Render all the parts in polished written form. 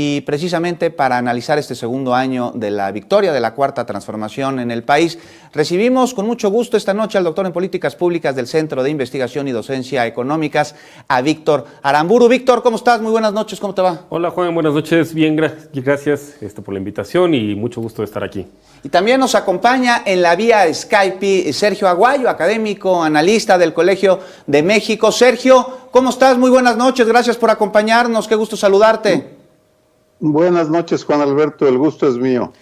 y precisamente para analizar este segundo año de la victoria de la Cuarta Transformación en el país, recibimos con mucho gusto esta noche al doctor en Políticas Públicas del Centro de Investigación y Docencia Económicas, a Víctor Aramburu. Víctor, ¿cómo estás? Muy buenas noches, ¿cómo te va? Hola Juan, buenas noches, bien, gracias por la invitación y mucho gusto de estar aquí. Y también nos acompaña en la vía Skype Sergio Aguayo, académico, analista del Colegio de México. Sergio, ¿cómo estás? Muy buenas noches, gracias por acompañarnos, qué gusto saludarte. Buenas noches, Juan Alberto, el gusto es mío.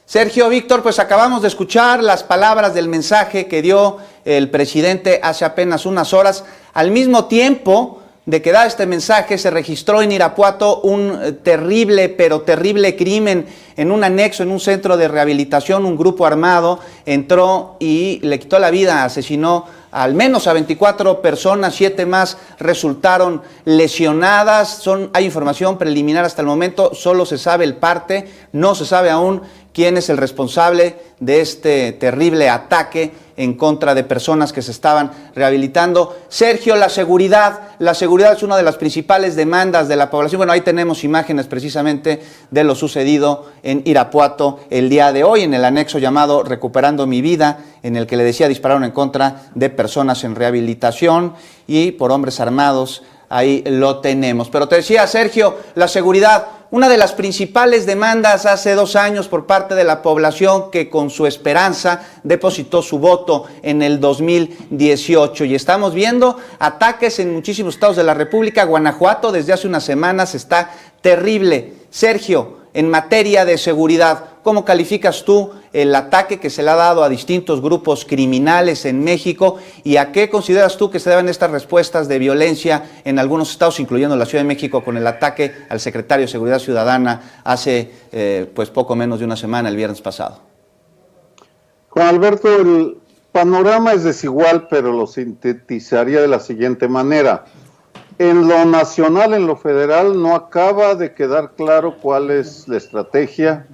Sergio, Víctor, pues acabamos de escuchar las palabras del mensaje que dio el presidente hace apenas unas horas. Al mismo tiempo de que da este mensaje, se registró en Irapuato un terrible, pero terrible crimen en un anexo, en un centro de rehabilitación. Un grupo armado entró y le quitó la vida, asesinó al menos a 24 personas, 7 más resultaron lesionadas. Hay información preliminar hasta el momento, solo se sabe el parte, no se sabe aún quién es el responsable de este terrible ataque en contra de personas que se estaban rehabilitando. Sergio, la seguridad es una de las principales demandas de la población. Bueno, ahí tenemos imágenes precisamente de lo sucedido en Irapuato el día de hoy, en el anexo llamado Recuperando mi Vida, en el que le decía dispararon en contra de personas en rehabilitación y por hombres armados. Ahí lo tenemos. Pero te decía, Sergio, la seguridad, una de las principales demandas hace 2 años por parte de la población que con su esperanza depositó su voto en el 2018. Y estamos viendo ataques en muchísimos estados de la República. Guanajuato desde hace unas semanas está terrible. Sergio, en materia de seguridad, ¿cómo calificas tú el ataque que se le ha dado a distintos grupos criminales en México y a qué consideras tú que se deben estas respuestas de violencia en algunos estados, incluyendo la Ciudad de México, con el ataque al secretario de Seguridad Ciudadana hace pues poco menos de una semana, el viernes pasado? Juan Alberto, el panorama es desigual, pero lo sintetizaría de la siguiente manera. En lo nacional, en lo federal, no acaba de quedar claro cuál es la estrategia,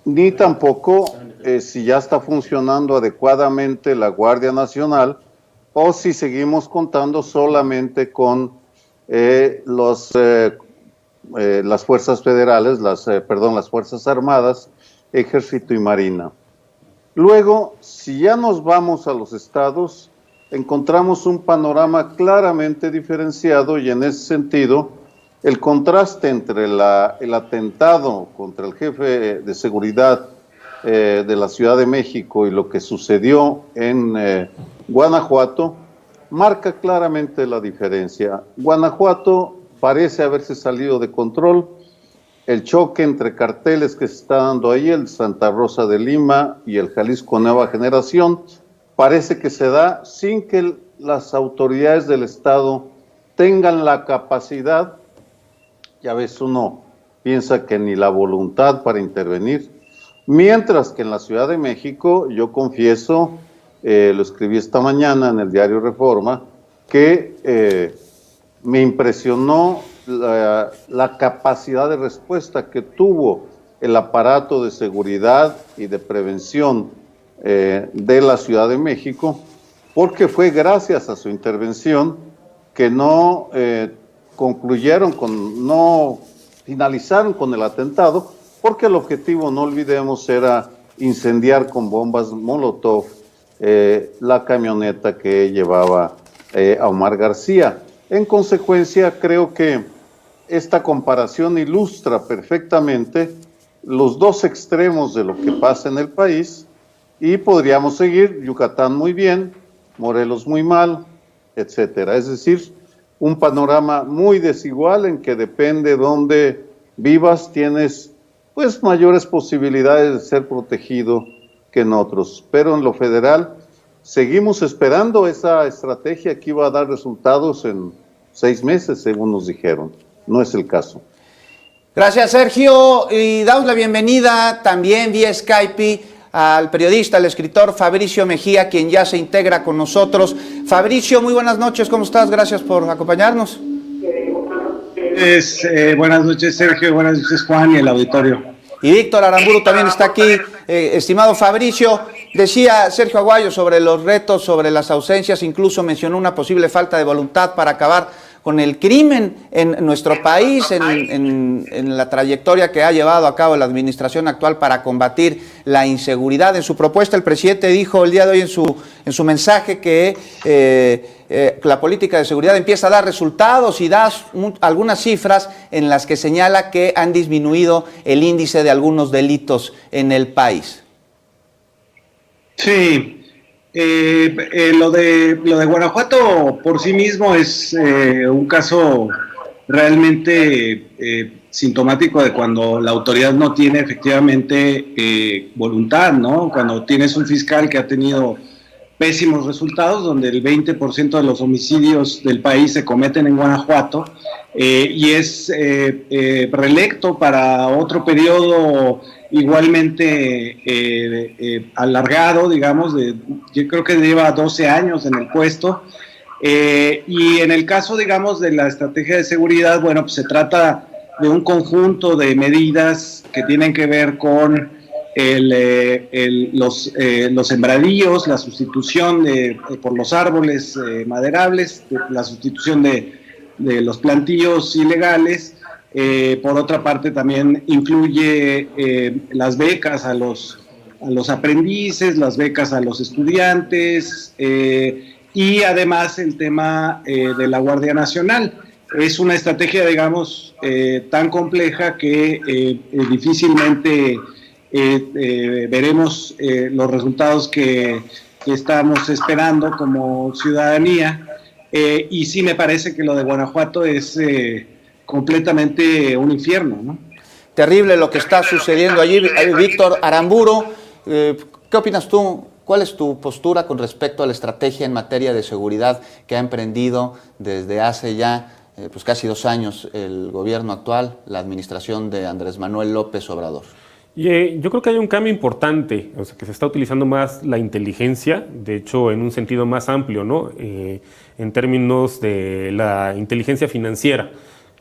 ni tampoco si ya está funcionando adecuadamente la Guardia Nacional o si seguimos contando solamente con las fuerzas federales, las Fuerzas Armadas, Ejército y Marina. Luego, si ya nos vamos a los estados, encontramos un panorama claramente diferenciado y en ese sentido el contraste entre el atentado contra el jefe de seguridad de la Ciudad de México y lo que sucedió en Guanajuato marca claramente la diferencia. Guanajuato parece haberse salido de control. El choque entre carteles que se está dando ahí, el Santa Rosa de Lima y el Jalisco Nueva Generación, parece que se da sin que las autoridades del Estado tengan la capacidad, ya ves, uno piensa que ni la voluntad para intervenir, mientras que en la Ciudad de México, yo confieso, lo escribí esta mañana en el diario Reforma, que me impresionó la capacidad de respuesta que tuvo el aparato de seguridad y de prevención de la Ciudad de México, porque fue gracias a su intervención que no finalizaron con el atentado, porque el objetivo, no olvidemos, era incendiar con bombas Molotov la camioneta que llevaba a Omar García. En consecuencia, creo que esta comparación ilustra perfectamente los dos extremos de lo que pasa en el país. Y podríamos seguir, Yucatán muy bien, Morelos muy mal, etcétera. Es decir, un panorama muy desigual en que depende de dónde vivas, tienes pues mayores posibilidades de ser protegido que en otros. Pero en lo federal seguimos esperando esa estrategia que iba a dar resultados en 6 meses, según nos dijeron. No es el caso. Gracias, Sergio, y damos la bienvenida también vía Skype al periodista, al escritor Fabricio Mejía, quien ya se integra con nosotros. Fabricio, muy buenas noches, ¿cómo estás? Gracias por acompañarnos. Buenas noches, Sergio, buenas noches, Juan, y el auditorio. Y Víctor Aramburu también está aquí. Estimado Fabricio, decía Sergio Aguayo sobre los retos, sobre las ausencias, incluso mencionó una posible falta de voluntad para acabar con el crimen en nuestro país, en la trayectoria que ha llevado a cabo la administración actual para combatir la inseguridad. En su propuesta, el presidente dijo el día de hoy en su mensaje que la política de seguridad empieza a dar resultados y da algunas cifras en las que señala que han disminuido el índice de algunos delitos en el país. Sí. Lo de Guanajuato por sí mismo es un caso realmente sintomático de cuando la autoridad no tiene efectivamente voluntad, ¿no? Cuando tienes un fiscal que ha tenido pésimos resultados, donde el 20% de los homicidios del país se cometen en Guanajuato, y es reelecto para otro periodo igualmente alargado, digamos, yo creo que lleva 12 años en el puesto, y en el caso, digamos, de la estrategia de seguridad, bueno, pues se trata de un conjunto de medidas que tienen que ver con los sembradíos, la sustitución por los árboles maderables, la sustitución de los plantíos ilegales. Por otra parte, también incluye las becas a los aprendices, las becas a los estudiantes, y además el tema de la Guardia Nacional. Es una estrategia, digamos, tan compleja que difícilmente veremos los resultados que estamos esperando como ciudadanía, y sí me parece que lo de Guanajuato es completamente un infierno, ¿no? Terrible lo que está sucediendo allí. Víctor Aramburu, ¿qué opinas tú? ¿Cuál es tu postura con respecto a la estrategia en materia de seguridad que ha emprendido desde hace ya pues casi 2 años el gobierno actual, la administración de Andrés Manuel López Obrador? Yo creo que hay un cambio importante, o sea, que se está utilizando más la inteligencia, de hecho en un sentido más amplio, ¿no? En términos de la inteligencia financiera.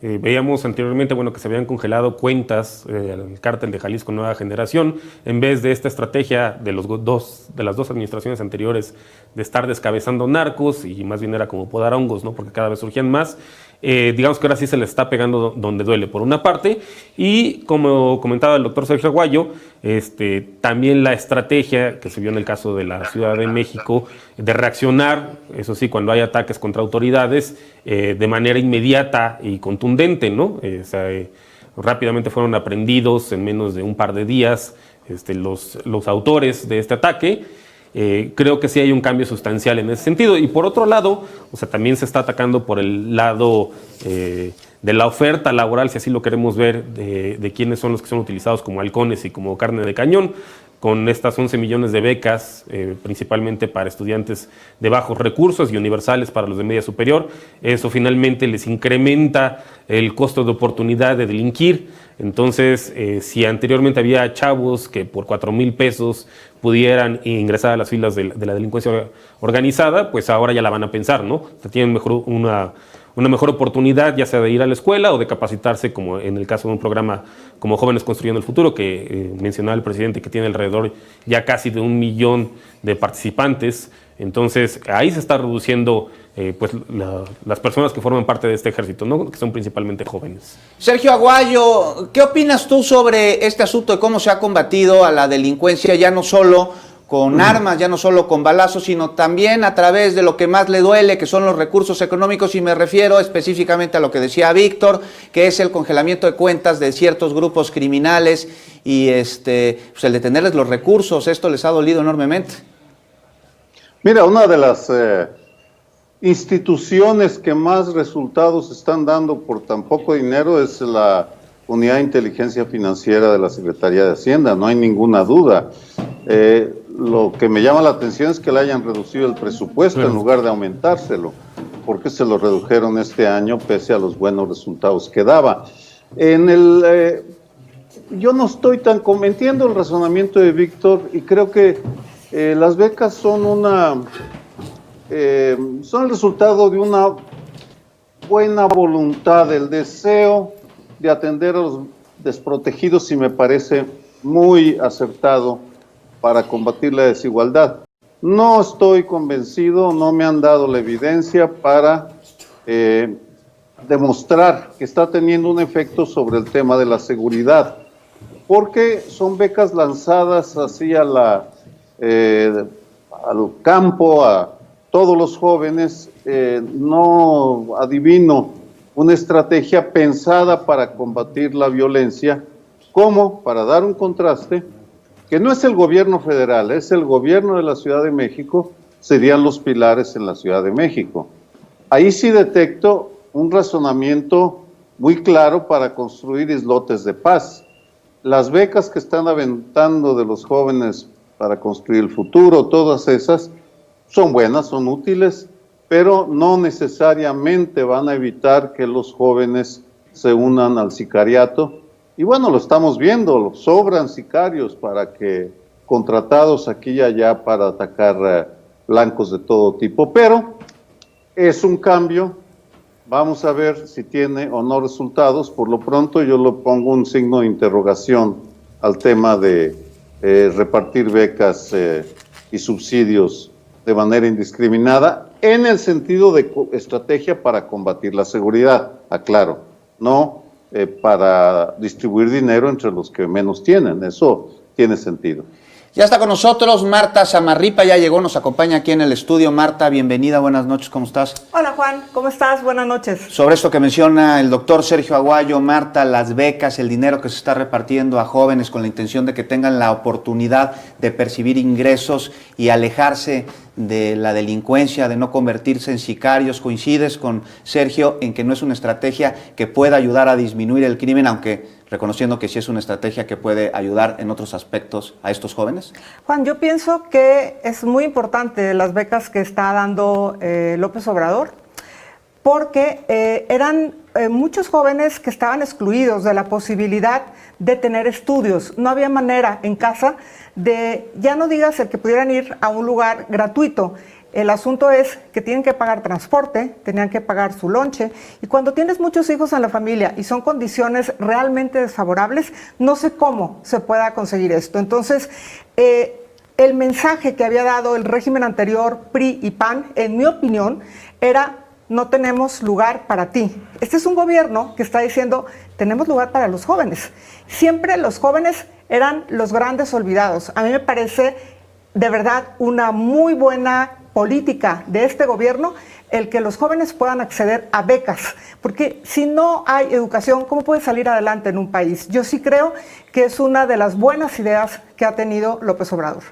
Veíamos anteriormente, bueno, que se habían congelado cuentas del cártel de Jalisco Nueva Generación, en vez de esta estrategia de las dos administraciones anteriores de estar descabezando narcos, y más bien era como podar hongos, ¿no? Porque cada vez surgían más. Digamos que ahora sí se le está pegando donde duele, por una parte, y como comentaba el doctor Sergio Aguayo, también la estrategia que se vio en el caso de la Ciudad de México, de reaccionar, eso sí, cuando hay ataques contra autoridades, de manera inmediata y contundente, ¿no? Rápidamente fueron aprendidos en menos de un par de días los autores de este ataque. Creo que sí hay un cambio sustancial en ese sentido. Y por otro lado, o sea, también se está atacando por el lado de la oferta laboral, si así lo queremos ver, de quiénes son los que son utilizados como halcones y como carne de cañón, con estas 11 millones de becas, principalmente para estudiantes de bajos recursos y universales para los de media superior. Eso finalmente les incrementa el costo de oportunidad de delinquir. Entonces, si anteriormente había chavos que por 4,000 pesos pudieran ingresar a las filas de la delincuencia organizada, pues ahora ya la van a pensar, ¿no? O sea, tienen una mejor oportunidad, ya sea de ir a la escuela o de capacitarse, como en el caso de un programa como Jóvenes Construyendo el Futuro, que mencionaba el presidente, que tiene alrededor ya casi de 1 millón de participantes. Entonces, ahí se está reduciendo pues las personas que forman parte de este ejército, ¿no? Que son principalmente jóvenes. Sergio Aguayo, ¿qué opinas tú sobre este asunto de cómo se ha combatido a la delincuencia, ya no solo con armas, ya no solo con balazos, sino también a través de lo que más le duele, que son los recursos económicos? Y me refiero específicamente a lo que decía Víctor, que es el congelamiento de cuentas de ciertos grupos criminales y pues el detenerles los recursos. Esto les ha dolido enormemente. Mira, una de las instituciones que más resultados están dando por tan poco dinero es la Unidad de Inteligencia Financiera de la Secretaría de Hacienda, no hay ninguna duda. Lo que me llama la atención es que le hayan reducido el presupuesto en lugar de aumentárselo. ¿Por qué se lo redujeron este año pese a los buenos resultados que daba? Yo no estoy tan entiendo el razonamiento de Víctor, y creo que las becas son el resultado de una buena voluntad, el deseo de atender a los desprotegidos, y me parece muy acertado para combatir la desigualdad. No estoy convencido, no me han dado la evidencia para demostrar que está teniendo un efecto sobre el tema de la seguridad, porque son becas lanzadas así al campo, a todos los jóvenes. No adivino una estrategia pensada para combatir la violencia, como, para dar un contraste, que no es el gobierno federal, es el gobierno de la Ciudad de México, serían los pilares en la Ciudad de México. Ahí sí detecto un razonamiento muy claro para construir islotes de paz. Las becas que están aventando de los jóvenes para construir el futuro, todas esas, son buenas, son útiles, pero no necesariamente van a evitar que los jóvenes se unan al sicariato. Y bueno, lo estamos viendo, sobran sicarios contratados aquí y allá para atacar blancos de todo tipo, pero es un cambio. Vamos a ver si tiene o no resultados. Por lo pronto yo le pongo un signo de interrogación al tema de repartir becas y subsidios de manera indiscriminada, en el sentido de estrategia para combatir la seguridad, aclaro, no para distribuir dinero entre los que menos tienen. Eso tiene sentido. Ya está con nosotros Marta Zamarripa, ya llegó, nos acompaña aquí en el estudio. Marta, bienvenida, buenas noches, ¿cómo estás? Hola Juan, ¿cómo estás? Buenas noches. Sobre esto que menciona el doctor Sergio Aguayo, Marta, las becas, el dinero que se está repartiendo a jóvenes con la intención de que tengan la oportunidad de percibir ingresos y alejarse de la delincuencia, de no convertirse en sicarios. ¿Coincides con Sergio en que no es una estrategia que pueda ayudar a disminuir el crimen, aunque reconociendo que sí es una estrategia que puede ayudar en otros aspectos a estos jóvenes? Juan, yo pienso que es muy importante las becas que está dando López Obrador, porque eran muchos jóvenes que estaban excluidos de la posibilidad de tener estudios. No había manera en casa de, ya no digas el que pudieran ir a un lugar gratuito. El asunto es que tienen que pagar transporte, tenían que pagar su lonche, y cuando tienes muchos hijos en la familia y son condiciones realmente desfavorables, no sé cómo se pueda conseguir esto. Entonces, el mensaje que había dado el régimen anterior, PRI y PAN, en mi opinión, era: no tenemos lugar para ti. Este es un gobierno que está diciendo: tenemos lugar para los jóvenes. Siempre los jóvenes eran los grandes olvidados. A mí me parece de verdad una muy buena política de este gobierno el que los jóvenes puedan acceder a becas, porque si no hay educación, ¿cómo puede salir adelante en un país? Yo sí creo que es una de las buenas ideas que ha tenido López Obrador.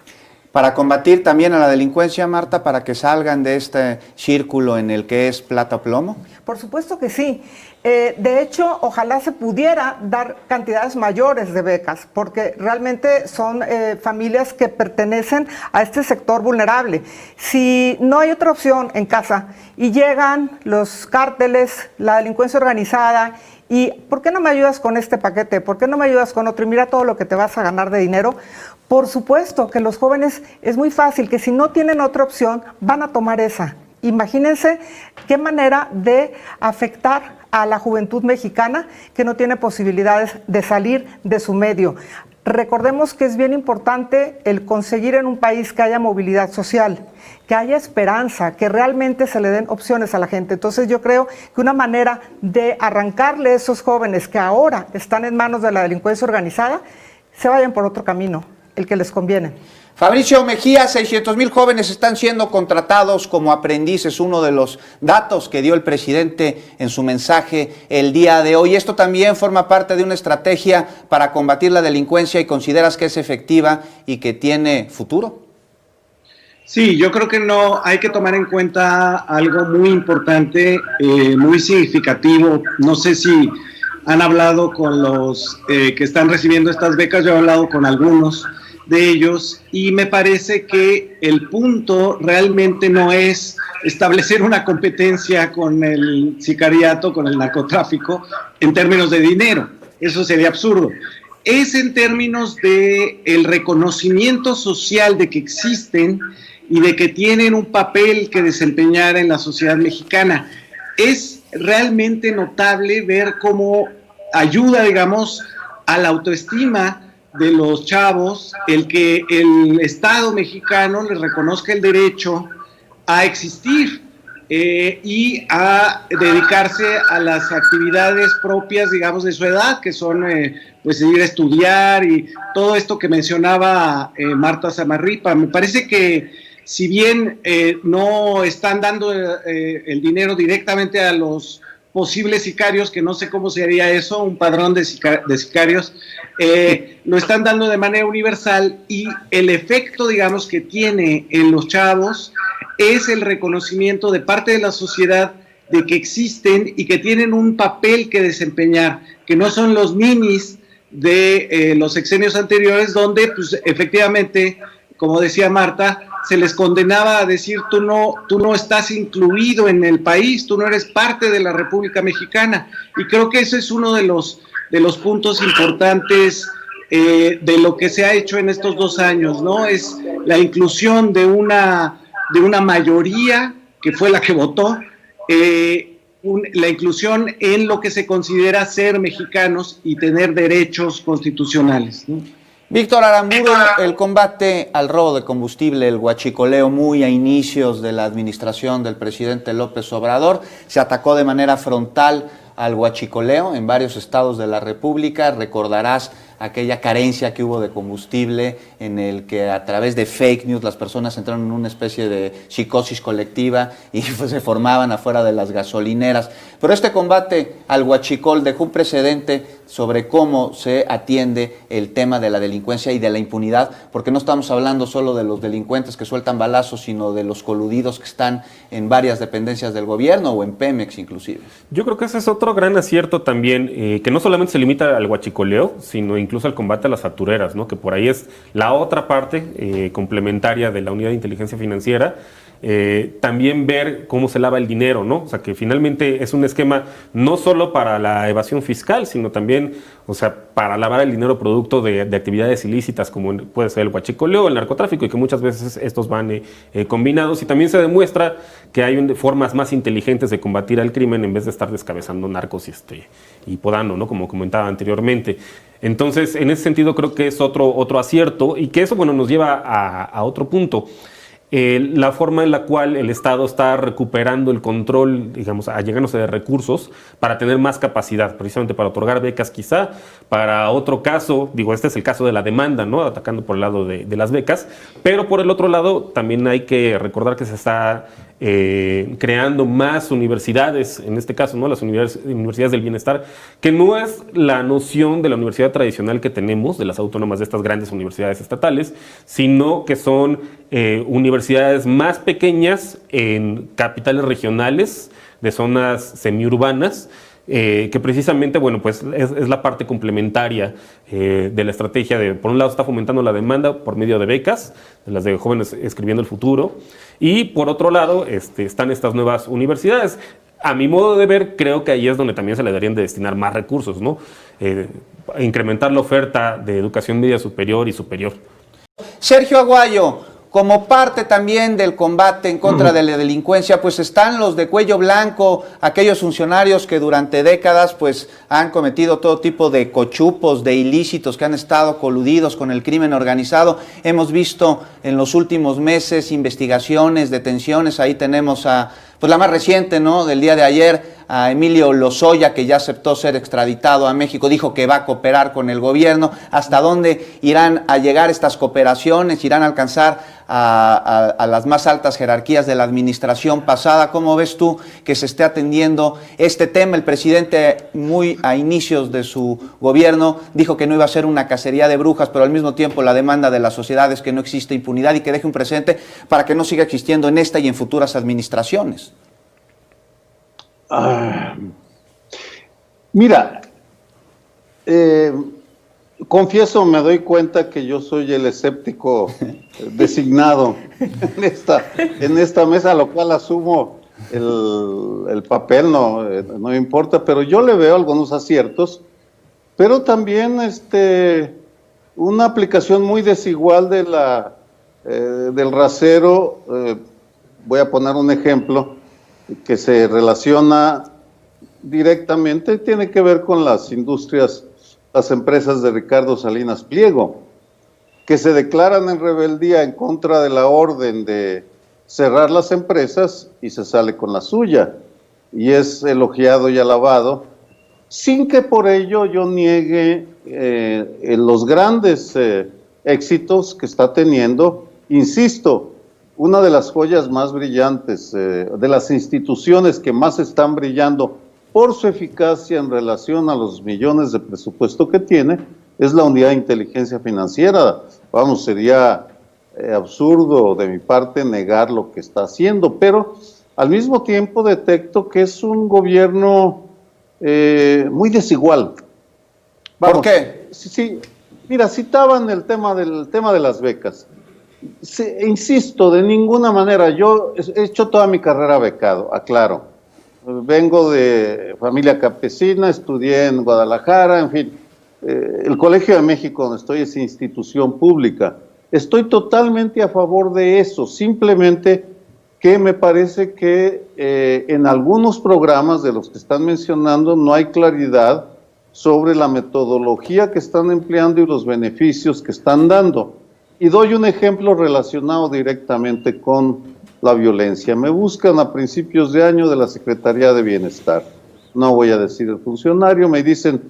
Para combatir también a la delincuencia, Marta, para que salgan de este círculo en el que es plata o plomo. Por supuesto que sí. De hecho, ojalá se pudiera dar cantidades mayores de becas, porque realmente son familias que pertenecen a este sector vulnerable. Si no hay otra opción en casa y llegan los cárteles, la delincuencia organizada, y ¿por qué no me ayudas con este paquete? ¿Por qué no me ayudas con otro? Y mira todo lo que te vas a ganar de dinero. Por supuesto que los jóvenes es muy fácil, que si no tienen otra opción, van a tomar esa. Imagínense qué manera de afectar a la juventud mexicana que no tiene posibilidades de salir de su medio. Recordemos que es bien importante el conseguir en un país que haya movilidad social, que haya esperanza, que realmente se le den opciones a la gente. Entonces yo creo que una manera de arrancarle a esos jóvenes que ahora están en manos de la delincuencia organizada, se vayan por otro camino, el que les conviene. Fabricio Mejía, 600,000 jóvenes están siendo contratados como aprendices, uno de los datos que dio el presidente en su mensaje el día de hoy. Esto también forma parte de una estrategia para combatir la delincuencia, y consideras que es efectiva y que tiene futuro. Sí, yo creo que no hay que tomar en cuenta algo muy importante, muy significativo. No sé si han hablado con los que están recibiendo estas becas. Yo he hablado con algunos de ellos y me parece que el punto realmente no es establecer una competencia con el sicariato, con el narcotráfico en términos de dinero. Eso sería absurdo. Es en términos de el reconocimiento social de que existen y de que tienen un papel que desempeñar en la sociedad mexicana. Es realmente notable ver cómo ayuda, digamos, a la autoestima de los chavos, el que el Estado mexicano les reconozca el derecho a existir. y a dedicarse a las actividades propias, digamos, de su edad, que son pues ir a estudiar y todo esto que mencionaba Marta Zamarripa. Me parece que si bien no están dando el dinero directamente a los posibles sicarios, que no sé cómo sería eso, un padrón de sicarios, lo están dando de manera universal, y el efecto, digamos, que tiene en los chavos es el reconocimiento de parte de la sociedad de que existen y que tienen un papel que desempeñar, que no son los ninis de los sexenios anteriores, donde pues efectivamente, como decía Marta, se les condenaba a decir tú no estás incluido en el país, tú no eres parte de la República Mexicana. Y creo que ese es uno de los puntos importantes de lo que se ha hecho en estos 2 años, ¿no? Es la inclusión de una mayoría que fue la que votó, la inclusión en lo que se considera ser mexicanos y tener derechos constitucionales, ¿no? Víctor Aramburu, el combate al robo de combustible, el huachicoleo, muy a inicios de la administración del presidente López Obrador, se atacó de manera frontal al huachicoleo en varios estados de la República. Recordarás aquella carencia que hubo de combustible, en el que a través de fake news las personas entraron en una especie de psicosis colectiva y pues se formaban afuera de las gasolineras. Pero este combate al huachicol dejó un precedente sobre cómo se atiende el tema de la delincuencia y de la impunidad, porque no estamos hablando solo de los delincuentes que sueltan balazos, sino de los coludidos que están en varias dependencias del gobierno o en Pemex inclusive. Yo creo que ese es otro gran acierto también, que no solamente se limita al huachicoleo, sino incluso al combate a las factureras, ¿no? Que por ahí es la otra parte complementaria de la unidad de inteligencia financiera. También ver cómo se lava el dinero, ¿no? O sea, que finalmente es un esquema no solo para la evasión fiscal, sino también, o sea, para lavar el dinero producto de actividades ilícitas, como puede ser el huachicoleo, el narcotráfico, y que muchas veces estos van combinados. Y también se demuestra que hay formas más inteligentes de combatir al crimen en vez de estar descabezando narcos y podando, ¿no? Como comentaba anteriormente. Entonces, en ese sentido, creo que es otro acierto, y que eso, bueno, nos lleva a otro punto. La forma en la cual el Estado está recuperando el control, digamos, allegándose de recursos para tener más capacidad, precisamente para otorgar becas quizá, para otro caso, digo, este es el caso de la demanda, ¿no? Atacando por el lado de las becas, pero por el otro lado también hay que recordar que se está creando más universidades, en este caso, ¿no? Las universidades del bienestar, que no es la noción de la universidad tradicional que tenemos, de las autónomas, de estas grandes universidades estatales, sino que son universidades más pequeñas en capitales regionales, de zonas semiurbanas, que precisamente, bueno, pues es la parte complementaria de la estrategia de, por un lado, está fomentando la demanda por medio de becas, de las de jóvenes escribiendo el futuro, y por otro lado están estas nuevas universidades. A mi modo de ver, creo que ahí es donde también se le deberían de destinar más recursos, ¿no? Incrementar la oferta de educación media superior y superior. Sergio Aguayo, como parte también del combate en contra de la delincuencia, pues están los de cuello blanco, aquellos funcionarios que durante décadas pues han cometido todo tipo de cochupos, de ilícitos, que han estado coludidos con el crimen organizado. Hemos visto en los últimos meses investigaciones, detenciones. Ahí tenemos a, pues la más reciente, ¿no?, del día de ayer, a Emilio Lozoya, que ya aceptó ser extraditado a México, dijo que va a cooperar con el gobierno. ¿Hasta dónde irán a llegar estas cooperaciones? ¿Irán a alcanzar a las más altas jerarquías de la administración pasada? ¿Cómo ves tú que se esté atendiendo este tema? El presidente, muy a inicios de su gobierno, dijo que no iba a ser una cacería de brujas, pero al mismo tiempo la demanda de la sociedad es que no existe impunidad y que deje un precedente para que no siga existiendo en esta y en futuras administraciones. Mira, confieso, me doy cuenta que yo soy el escéptico designado en esta mesa, lo cual asumo el papel, no importa, pero yo le veo algunos aciertos, pero también una aplicación muy desigual del rasero. Voy a poner un ejemplo que se relaciona directamente, tiene que ver con las industrias, las empresas de Ricardo Salinas Pliego, que se declaran en rebeldía en contra de la orden de cerrar las empresas y se sale con la suya. Y es elogiado y alabado, sin que por ello yo niegue los grandes éxitos que está teniendo. Insisto, una de las joyas más brillantes, de las instituciones que más están brillando por su eficacia en relación a los millones de presupuesto que tiene, es la Unidad de Inteligencia Financiera. Vamos, sería absurdo de mi parte negar lo que está haciendo, pero al mismo tiempo detecto que es un gobierno muy desigual. Vamos, ¿por qué? Sí, mira, citaban el tema de las becas. Insisto, de ninguna manera, yo he hecho toda mi carrera becado, aclaro. Vengo de familia campesina, estudié en Guadalajara, en fin. El Colegio de México, donde estoy, es institución pública. Estoy totalmente a favor de eso, simplemente que me parece que en algunos programas de los que están mencionando no hay claridad sobre la metodología que están empleando y los beneficios que están dando. Y doy un ejemplo relacionado directamente con la violencia. Me buscan a principios de año de la Secretaría de Bienestar. No voy a decir el funcionario, me dicen,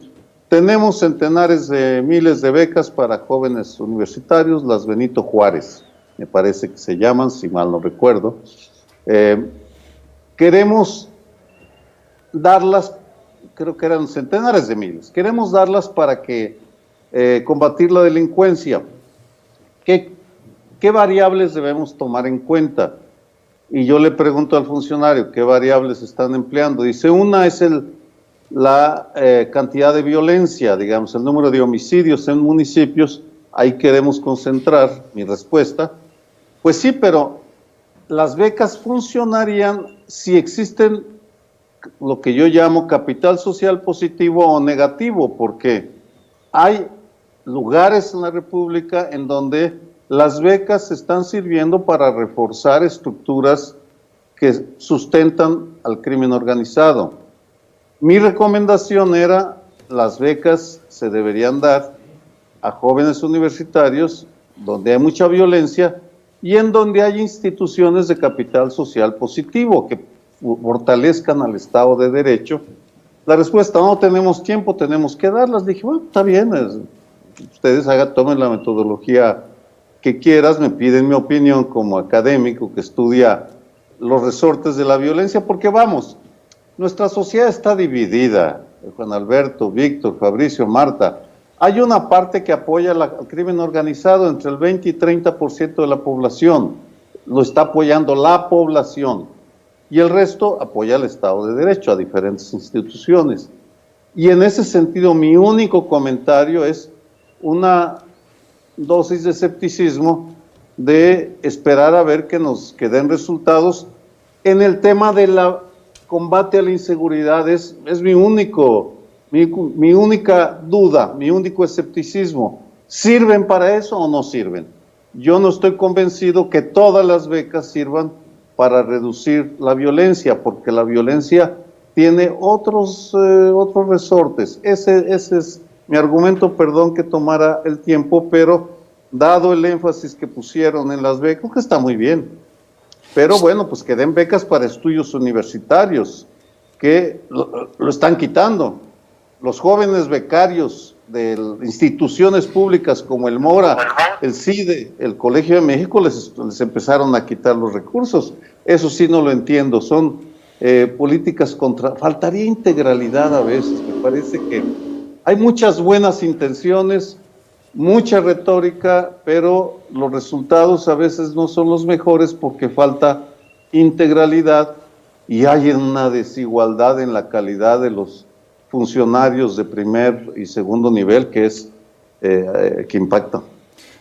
tenemos centenares de miles de becas para jóvenes universitarios, las Benito Juárez, me parece que se llaman, si mal no recuerdo. Queremos darlas, creo que eran centenares de miles, queremos darlas para que combatir la delincuencia. ¿Qué variables debemos tomar en cuenta? Y yo le pregunto al funcionario, ¿qué variables están empleando? Dice, una es la cantidad de violencia, digamos, el número de homicidios en municipios. Ahí queremos concentrar mi respuesta. Pues sí, pero las becas funcionarían si existen lo que yo llamo capital social positivo o negativo, porque hay lugares en la República en donde las becas están sirviendo para reforzar estructuras que sustentan al crimen organizado. Mi recomendación era, las becas se deberían dar a jóvenes universitarios donde hay mucha violencia y en donde hay instituciones de capital social positivo que fortalezcan al Estado de Derecho. La respuesta, no tenemos tiempo, tenemos que darlas. Dije, bueno, está bien, ustedes tomen la metodología que quieras, me piden mi opinión como académico que estudia los resortes de la violencia, porque vamos, nuestra sociedad está dividida, Juan Alberto, Víctor, Fabricio, Marta. Hay una parte que apoya al crimen organizado, entre el 20 y 30% de la población, lo está apoyando la población, y el resto apoya al Estado de Derecho, a diferentes instituciones. Y en ese sentido, mi único comentario es una dosis de escepticismo de esperar a ver que nos den resultados. En el tema de la combate a la inseguridad es mi única duda, mi único escepticismo. ¿Sirven para eso o no sirven? Yo no estoy convencido que todas las becas sirvan para reducir la violencia, porque la violencia tiene otros resortes. Ese es mi argumento, perdón que tomara el tiempo, pero dado el énfasis que pusieron en las becas, que está muy bien. Pero bueno, pues que den becas para estudios universitarios, que lo están quitando. Los jóvenes becarios de instituciones públicas como el MORA, el CIDE, el Colegio de México, les empezaron a quitar los recursos. Eso sí no lo entiendo, son políticas faltaría integralidad a veces. Me parece que hay muchas buenas intenciones, mucha retórica, pero los resultados a veces no son los mejores porque falta integralidad y hay una desigualdad en la calidad de los funcionarios de primer y segundo nivel que impacta.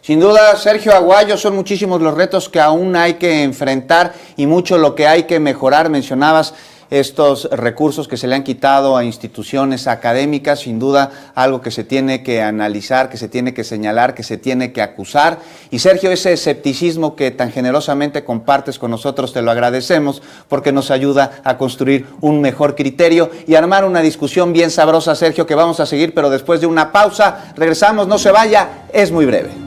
Sin duda, Sergio Aguayo, son muchísimos los retos que aún hay que enfrentar y mucho lo que hay que mejorar. Mencionabas estos recursos que se le han quitado a instituciones académicas, sin duda algo que se tiene que analizar, que se tiene que señalar, que se tiene que acusar. Y Sergio, ese escepticismo que tan generosamente compartes con nosotros, te lo agradecemos porque nos ayuda a construir un mejor criterio y armar una discusión bien sabrosa, Sergio, que vamos a seguir, pero después de una pausa. Regresamos, no se vaya, es muy breve.